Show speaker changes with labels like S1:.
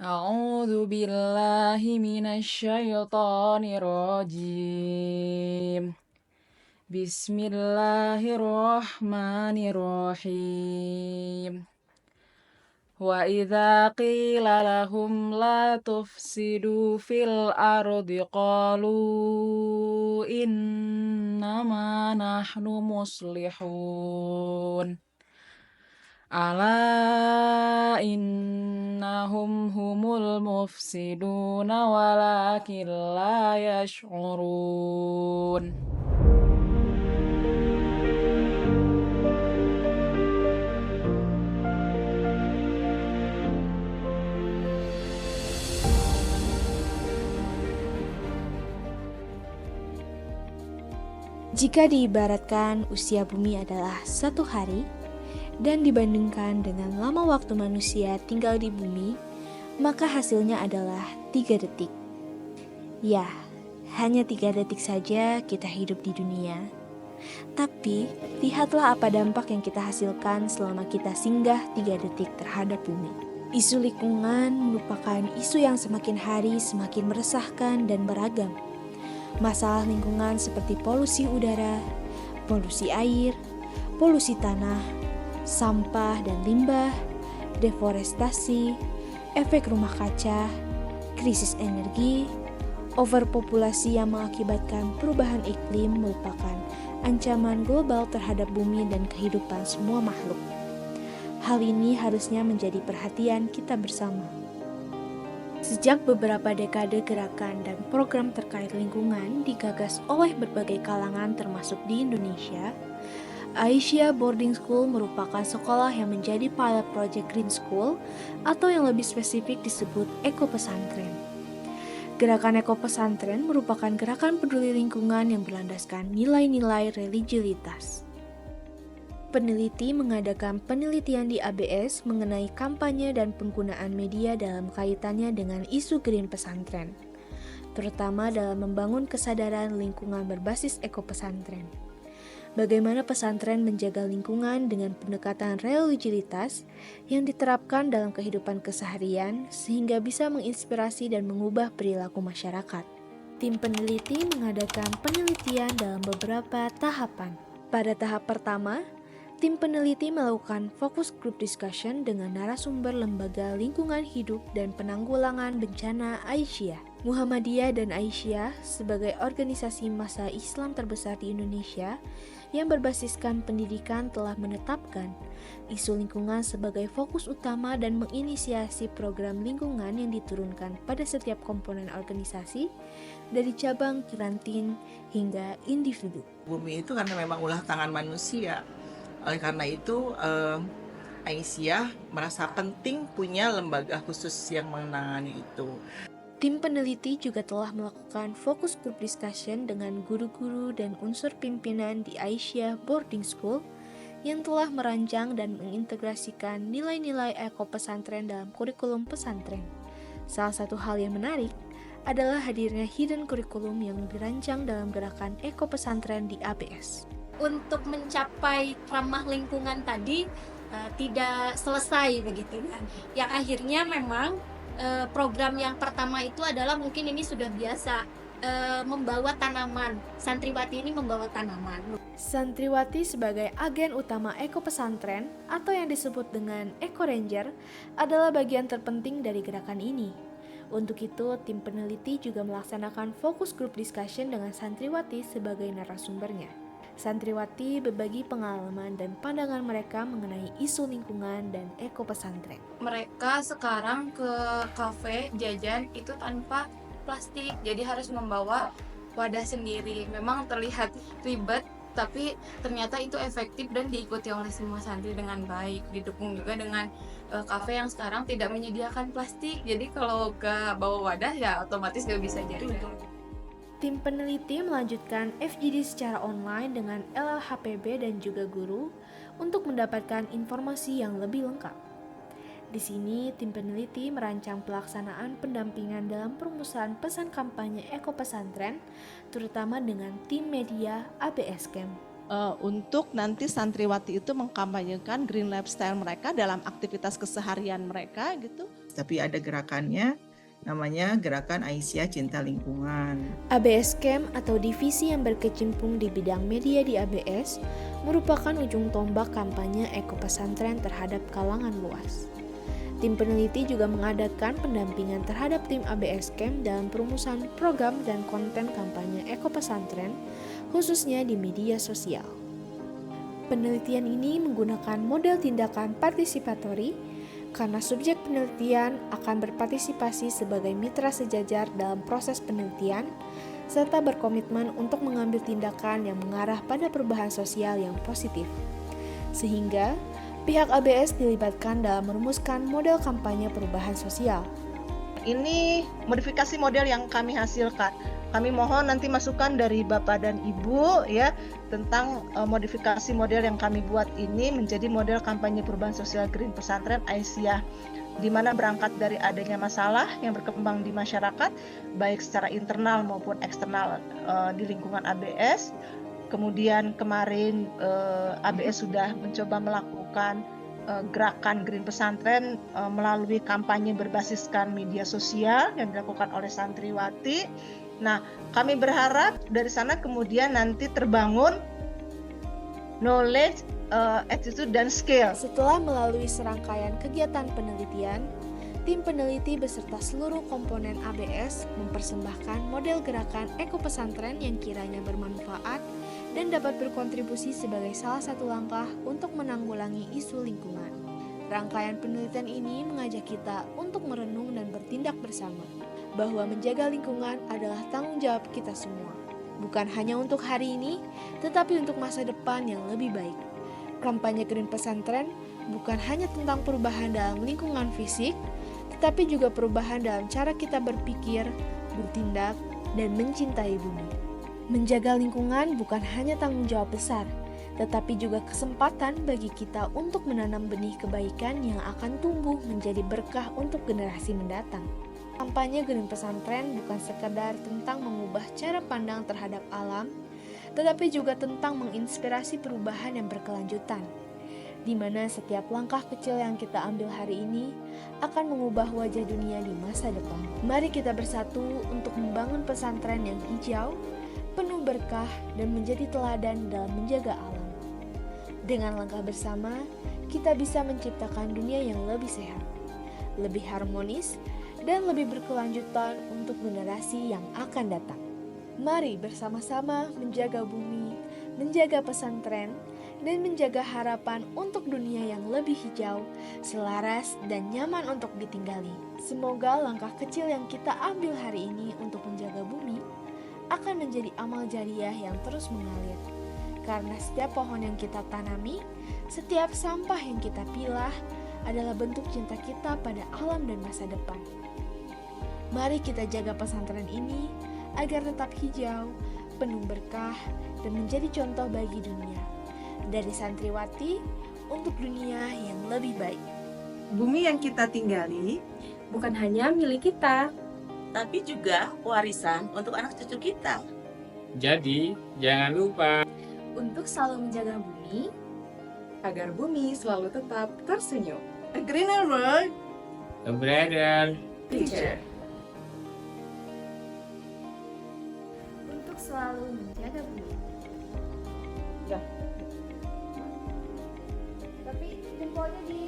S1: أعوذ بالله من الشيطان الرجيم. بسم الله الرحمن الرحيم. وإذا قيل لهم لا تفسدوا في الأرض قالوا إنما نحن مصلحون ألا إنهم هم المفسدون ولكن لا يشعرون.
S2: Jika diibaratkan usia bumi adalah satu hari dan dibandingkan dengan lama waktu manusia tinggal di bumi, maka hasilnya adalah 3 detik. Ya, hanya 3 detik saja kita hidup di dunia. Tapi, lihatlah apa dampak yang kita hasilkan selama kita singgah 3 detik terhadap bumi. Isu lingkungan merupakan isu yang semakin hari semakin meresahkan dan beragam. Masalah lingkungan seperti polusi udara, polusi air, polusi tanah, sampah dan limbah, deforestasi, efek rumah kaca, krisis energi, overpopulasi yang mengakibatkan perubahan iklim merupakan ancaman global terhadap bumi dan kehidupan semua makhluk. Hal ini harusnya menjadi perhatian kita bersama. Sejak beberapa dekade gerakan dan program terkait lingkungan digagas oleh berbagai kalangan termasuk di Indonesia, Aisyah Boarding School merupakan sekolah yang menjadi pilot project Green School atau yang lebih spesifik disebut Eko Pesantren. Gerakan Eko Pesantren merupakan gerakan peduli lingkungan yang berlandaskan nilai-nilai religiusitas. Peneliti mengadakan penelitian di ABS mengenai kampanye dan penggunaan media dalam kaitannya dengan isu Green Pesantren, terutama dalam membangun kesadaran lingkungan berbasis Eko Pesantren. Bagaimana pesantren menjaga lingkungan dengan pendekatan religiusitas yang diterapkan dalam kehidupan keseharian sehingga bisa menginspirasi dan mengubah perilaku masyarakat. Tim peneliti mengadakan penelitian dalam beberapa tahapan. Pada tahap pertama, tim peneliti melakukan focus group discussion dengan narasumber Lembaga Lingkungan Hidup dan Penanggulangan Bencana Aisyah. Muhammadiyah dan Aisyah sebagai organisasi massa Islam terbesar di Indonesia yang berbasiskan pendidikan telah menetapkan isu lingkungan sebagai fokus utama dan menginisiasi program lingkungan yang diturunkan pada setiap komponen organisasi dari cabang ke ranting hingga individu.
S3: Bumi itu karena memang ulah tangan manusia. Oleh karena itu, Aisyah merasa penting punya lembaga khusus yang menangani itu.
S2: Tim peneliti juga telah melakukan focus group discussion dengan guru-guru dan unsur pimpinan di Aisyah Boarding School yang telah merancang dan mengintegrasikan nilai-nilai Eko Pesantren dalam kurikulum pesantren. Salah satu hal yang menarik adalah hadirnya hidden kurikulum yang dirancang dalam gerakan Eko Pesantren di ABS.
S4: Untuk mencapai ramah lingkungan tadi tidak selesai begitu kan. Yang akhirnya memang program yang pertama itu adalah mungkin ini sudah biasa membawa tanaman. Santriwati ini membawa tanaman.
S2: Santriwati sebagai agen utama Eko Pesantren atau yang disebut dengan Eko Ranger adalah bagian terpenting dari gerakan ini. Untuk itu, tim peneliti juga melaksanakan focus group discussion dengan Santriwati sebagai narasumbernya. Santriwati berbagi pengalaman dan pandangan mereka mengenai isu lingkungan dan Eko Pesantren.
S5: Mereka sekarang ke kafe jajan itu tanpa plastik, jadi harus membawa wadah sendiri. Memang terlihat ribet, tapi ternyata itu efektif dan diikuti oleh semua santri dengan baik. Didukung juga dengan kafe yang sekarang tidak menyediakan plastik, jadi kalau gak bawa wadah ya otomatis gak bisa jajan.
S2: Tim peneliti melanjutkan FGD secara online dengan LLHPB dan juga guru untuk mendapatkan informasi yang lebih lengkap. Di sini, tim peneliti merancang pelaksanaan pendampingan dalam perumusan pesan kampanye Eko Pesantren, terutama dengan tim media ABS Camp.
S6: Untuk nanti santriwati itu mengkampanyekan green lifestyle mereka dalam aktivitas keseharian mereka gitu.
S3: tapi ada gerakannya, namanya Gerakan Aisyah Cinta Lingkungan.
S2: ABS Camp atau divisi yang berkecimpung di bidang media di ABS merupakan ujung tombak kampanye eko pesantren terhadap kalangan luas. Tim peneliti juga mengadakan pendampingan terhadap tim ABS Camp dalam perumusan program dan konten kampanye eko pesantren, khususnya di media sosial. Penelitian ini menggunakan model tindakan partisipatori, karena subjek penelitian akan berpartisipasi sebagai mitra sejajar dalam proses penelitian, serta berkomitmen untuk mengambil tindakan yang mengarah pada perubahan sosial yang positif. Sehingga, pihak ABS dilibatkan dalam merumuskan model kampanye perubahan sosial.
S6: Ini modifikasi model yang kami hasilkan. Kami mohon nanti masukan dari Bapak dan Ibu ya tentang modifikasi model yang kami buat ini menjadi model kampanye perubahan sosial Green Pesantren Aisyah, di mana berangkat dari adanya masalah yang berkembang di masyarakat baik secara internal maupun eksternal di lingkungan ABS. Kemudian kemarin ABS sudah mencoba melakukan gerakan Green Pesantren melalui kampanye berbasiskan media sosial yang dilakukan oleh santriwati. Nah, kami berharap dari sana kemudian nanti terbangun knowledge, attitude, dan skill.
S2: Setelah melalui serangkaian kegiatan penelitian, tim peneliti beserta seluruh komponen ABS mempersembahkan model gerakan eko pesantren yang kiranya bermanfaat dan dapat berkontribusi sebagai salah satu langkah untuk menanggulangi isu lingkungan. Rangkaian penelitian ini mengajak kita untuk merenung dan bertindak bersama, bahwa menjaga lingkungan adalah tanggung jawab kita semua. Bukan hanya untuk hari ini, tetapi untuk masa depan yang lebih baik. Kampanye Green Pesantren bukan hanya tentang perubahan dalam lingkungan fisik, tetapi juga perubahan dalam cara kita berpikir, bertindak, dan mencintai bumi. Menjaga lingkungan bukan hanya tanggung jawab besar, tetapi juga kesempatan bagi kita untuk menanam benih kebaikan yang akan tumbuh menjadi berkah untuk generasi mendatang. Kampanye Green Pesantren bukan sekadar tentang mengubah cara pandang terhadap alam, tetapi juga tentang menginspirasi perubahan yang berkelanjutan, di mana setiap langkah kecil yang kita ambil hari ini akan mengubah wajah dunia di masa depan. Mari kita bersatu untuk membangun pesantren yang hijau, penuh berkah, dan menjadi teladan dalam menjaga alam. Dengan langkah bersama, kita bisa menciptakan dunia yang lebih sehat, lebih harmonis, dan lebih berkelanjutan untuk generasi yang akan datang. Mari bersama-sama menjaga bumi, menjaga pesantren, dan menjaga harapan untuk dunia yang lebih hijau, selaras, dan nyaman untuk ditinggali. Semoga langkah kecil yang kita ambil hari ini untuk menjaga bumi akan menjadi amal jariah yang terus mengalir. Karena setiap pohon yang kita tanami, setiap sampah yang kita pilah adalah bentuk cinta kita pada alam dan masa depan. Mari kita jaga pesantren ini agar tetap hijau, penuh berkah, dan menjadi contoh bagi dunia. Dari santriwati untuk dunia yang lebih baik.
S7: Bumi yang kita tinggali
S1: Bukan hanya milik kita.
S8: tapi juga warisan untuk anak cucu kita.
S9: Jadi, jangan lupa
S1: Untuk selalu menjaga bumi,
S7: agar bumi selalu tetap tersenyum. A greener world,
S9: a brighter
S7: future.
S4: Untuk selalu menjaga bumi.
S2: Tapi jempolnya di